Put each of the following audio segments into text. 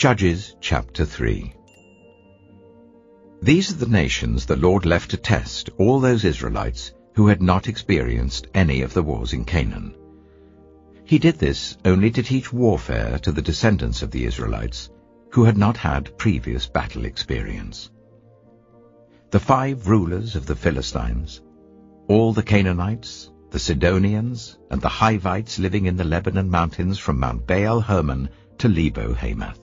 Judges chapter 3. These are the nations the Lord left to test all those Israelites who had not experienced any of the wars in Canaan. He did this only to teach warfare to the descendants of the Israelites who had not had previous battle experience. The 5 rulers of the Philistines, all the Canaanites, the Sidonians, and the Hivites living in the Lebanon mountains from Mount Baal Hermon to Lebo Hamath.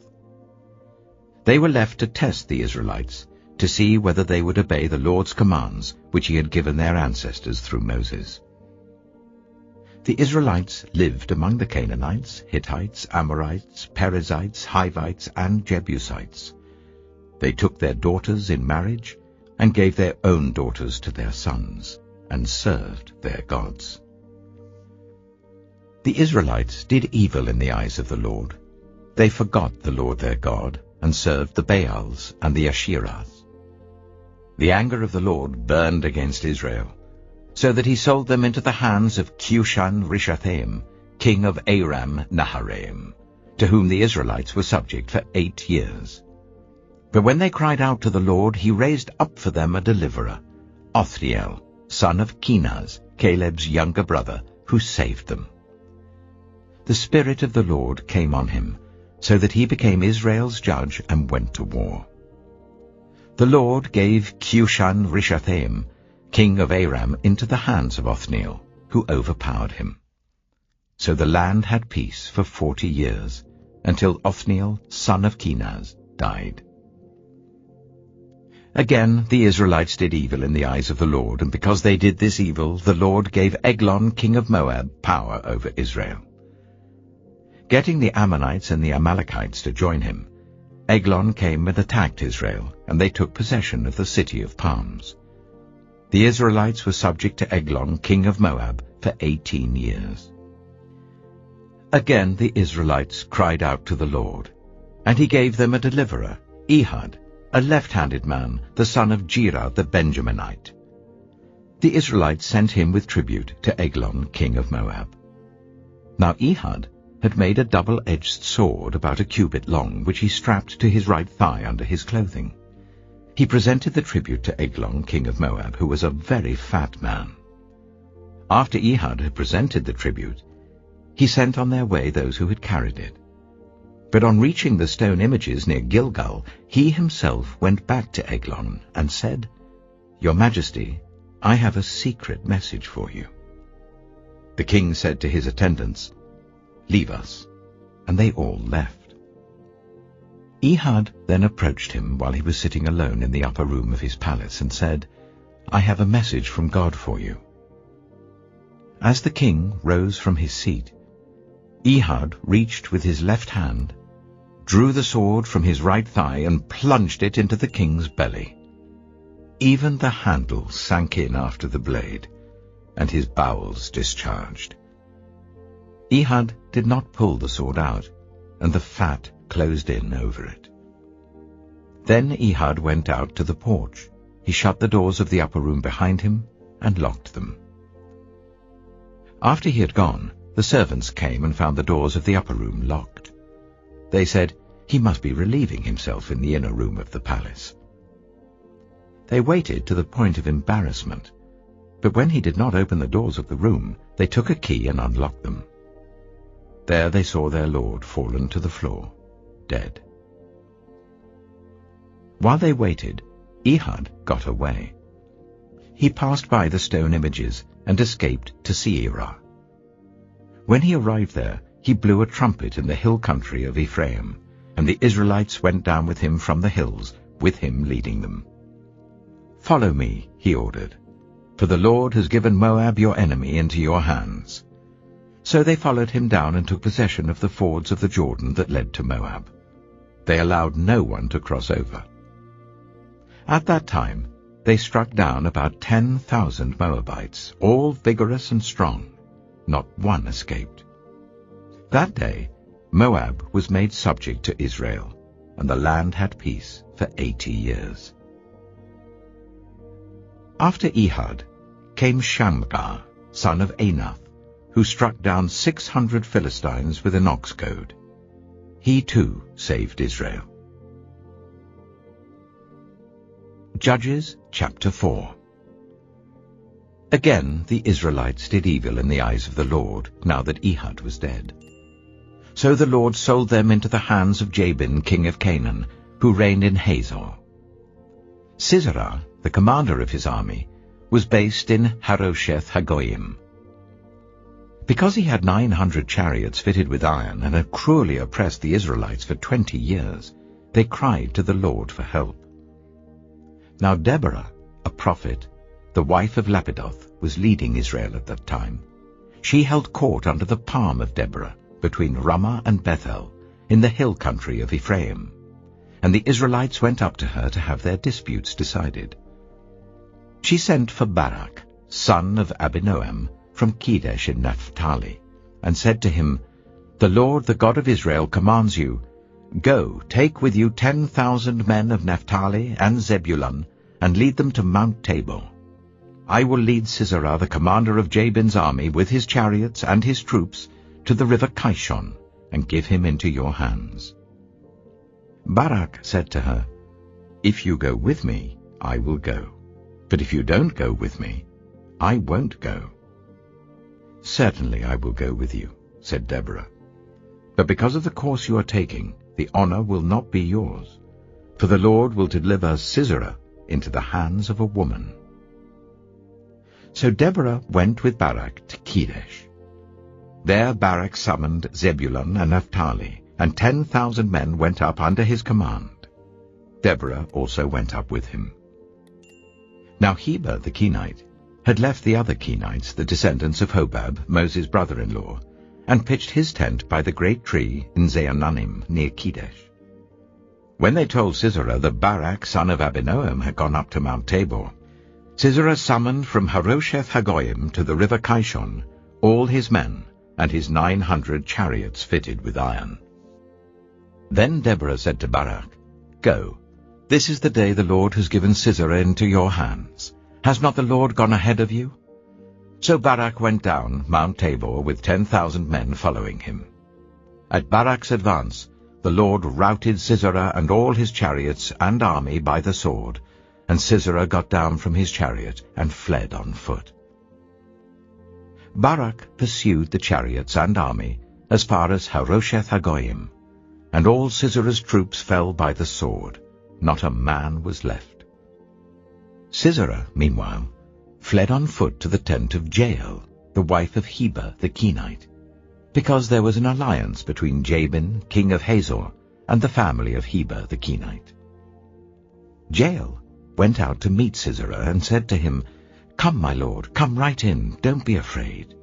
They were left to test the Israelites to see whether they would obey the Lord's commands which he had given their ancestors through Moses. The Israelites lived among the Canaanites, Hittites, Amorites, Perizzites, Hivites, and Jebusites. They took their daughters in marriage and gave their own daughters to their sons, and served their gods. The Israelites did evil in the eyes of the Lord. They forgot the Lord their God, and served the Baals and the Asherahs. The anger of the Lord burned against Israel, so that he sold them into the hands of Cushan-Rishathaim, king of Aram-Naharaim, to whom the Israelites were subject for 8 years. But when they cried out to the Lord, he raised up for them a deliverer, Othniel, son of Kenaz, Caleb's younger brother, who saved them. The Spirit of the Lord came on him, so that he became Israel's judge and went to war. The Lord gave Cushan-Rishathaim, king of Aram, into the hands of Othniel, who overpowered him. So the land had peace for 40 years, until Othniel, son of Kenaz, died. Again the Israelites did evil in the eyes of the Lord, and because they did this evil, the Lord gave Eglon, king of Moab, power over Israel. Getting the Ammonites and the Amalekites to join him, Eglon came and attacked Israel, and they took possession of the city of palms. The Israelites were subject to Eglon, king of Moab, for 18 years. Again the Israelites cried out to the Lord, and he gave them a deliverer, Ehud, a left-handed man, the son of Gera the Benjaminite. The Israelites sent him with tribute to Eglon, king of Moab. Now Ehud had made a double-edged sword about a cubit long, which he strapped to his right thigh under his clothing. He presented the tribute to Eglon, king of Moab, who was a very fat man. After Ehud had presented the tribute, he sent on their way those who had carried it. But on reaching the stone images near Gilgal, he himself went back to Eglon and said, "Your Majesty, I have a secret message for you." The king said to his attendants, "Leave us," and they all left. Ehud then approached him while he was sitting alone in the upper room of his palace and said, "I have a message from God for you." As the king rose from his seat, Ehud reached with his left hand, drew the sword from his right thigh, and plunged it into the king's belly. Even the handle sank in after the blade, and his bowels discharged. Ehud did not pull the sword out, and the fat closed in over it. Then Ehud went out to the porch. He shut the doors of the upper room behind him and locked them. After he had gone, the servants came and found the doors of the upper room locked. They said, "He must be relieving himself in the inner room of the palace." They waited to the point of embarrassment, but when he did not open the doors of the room, they took a key and unlocked them. There they saw their lord fallen to the floor, dead. While they waited, Ehud got away. He passed by the stone images and escaped to Sisera. When he arrived there, he blew a trumpet in the hill country of Ephraim, and the Israelites went down with him from the hills, with him leading them. "Follow me," he ordered, "for the Lord has given Moab your enemy into your hands." So they followed him down and took possession of the fords of the Jordan that led to Moab. They allowed no one to cross over. At that time they struck down about 10,000 Moabites, all vigorous and strong. Not one escaped. That day Moab was made subject to Israel, and the land had peace for 80 years. After Ehud came Shamgar, son of Anath, who struck down 600 Philistines with an oxgoad. He too saved Israel. Judges chapter 4. Again the Israelites did evil in the eyes of the Lord, now that Ehud was dead. So the Lord sold them into the hands of Jabin king of Canaan, who reigned in Hazor. Sisera, the commander of his army, was based in Harosheth-Hagoyim. Because he had 900 chariots fitted with iron and had cruelly oppressed the Israelites for 20 years, they cried to the Lord for help. Now Deborah, a prophet, the wife of Lapidoth, was leading Israel at that time. She held court under the palm of Deborah, between Ramah and Bethel, in the hill country of Ephraim, and the Israelites went up to her to have their disputes decided. She sent for Barak, son of Abinoam, from Kedesh in Naphtali, and said to him, "The Lord, the God of Israel, commands you, Go, take with you 10,000 men of Naphtali and Zebulun, and lead them to Mount Tabor. I will lead Sisera, the commander of Jabin's army, with his chariots and his troops, to the river Kishon, and give him into your hands." Barak said to her, "If you go with me, I will go. But if you don't go with me, I won't go." "Certainly I will go with you," said Deborah. "But because of the course you are taking, the honor will not be yours, for the Lord will deliver Sisera into the hands of a woman." So Deborah went with Barak to Kedesh. There Barak summoned Zebulun and Naphtali, and 10,000 men went up under his command. Deborah also went up with him. Now Heber the Kenite had left the other Kenites, the descendants of Hobab, Moses' brother-in-law, and pitched his tent by the great tree in Zaananim near Kedesh. When they told Sisera that Barak, son of Abinoam, had gone up to Mount Tabor, Sisera summoned from Harosheth-Hagoyim to the river Kishon all his men and his 900 chariots fitted with iron. Then Deborah said to Barak, "Go, this is the day the Lord has given Sisera into your hands. Has not the Lord gone ahead of you?" So Barak went down Mount Tabor with 10,000 men following him. At Barak's advance, the Lord routed Sisera and all his chariots and army by the sword, and Sisera got down from his chariot and fled on foot. Barak pursued the chariots and army as far as Harosheth-Hagoyim, and all Sisera's troops fell by the sword. Not a man was left. Sisera, meanwhile, fled on foot to the tent of Jael, the wife of Heber the Kenite, because there was an alliance between Jabin, king of Hazor, and the family of Heber the Kenite. Jael went out to meet Sisera and said to him, "Come, my lord, come right in, don't be afraid."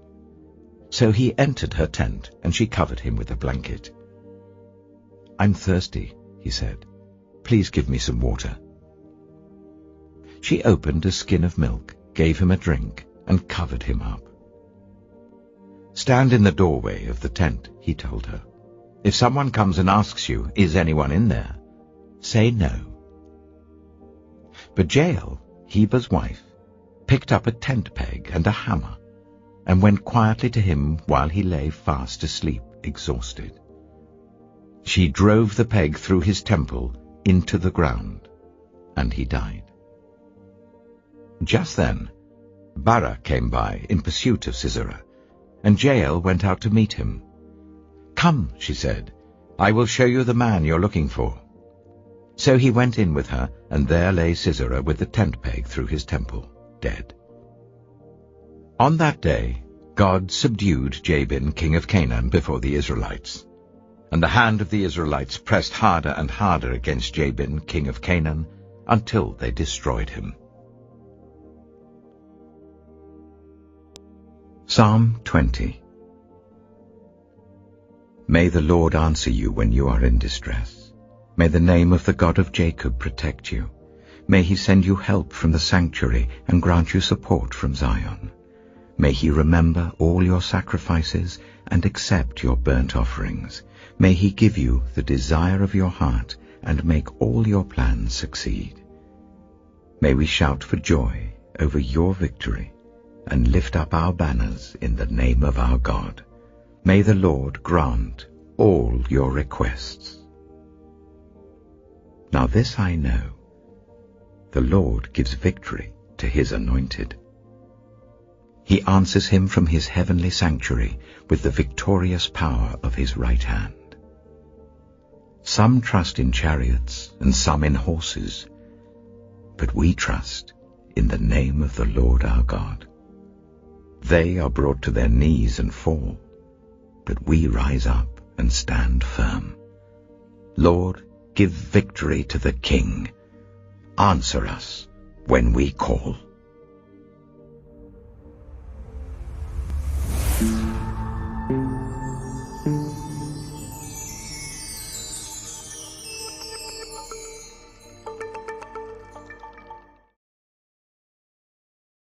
So he entered her tent, and she covered him with a blanket. "I'm thirsty," he said. "Please give me some water." She opened a skin of milk, gave him a drink, and covered him up. "Stand in the doorway of the tent," he told her. "If someone comes and asks you, 'Is anyone in there?' say no." But Jael, Heber's wife, picked up a tent peg and a hammer, and went quietly to him while he lay fast asleep, exhausted. She drove the peg through his temple into the ground, and he died. Just then Barak came by in pursuit of Sisera, and Jael went out to meet him. "Come," she said, "I will show you the man you're looking for." So he went in with her, and there lay Sisera with the tent peg through his temple, dead. On that day God subdued Jabin, king of Canaan, before the Israelites. And the hand of the Israelites pressed harder and harder against Jabin, king of Canaan, until they destroyed him. Psalm 20. May the Lord answer you when you are in distress. May the name of the God of Jacob protect you. May he send you help from the sanctuary and grant you support from Zion. May he remember all your sacrifices and accept your burnt offerings. May he give you the desire of your heart and make all your plans succeed. May we shout for joy over your victory and lift up our banners in the name of our God. May the Lord grant all your requests. Now this I know, the Lord gives victory to his anointed. He answers him from his heavenly sanctuary with the victorious power of his right hand. Some trust in chariots and some in horses, but we trust in the name of the Lord our God. They are brought to their knees and fall, but we rise up and stand firm. Lord, give victory to the King. Answer us when we call.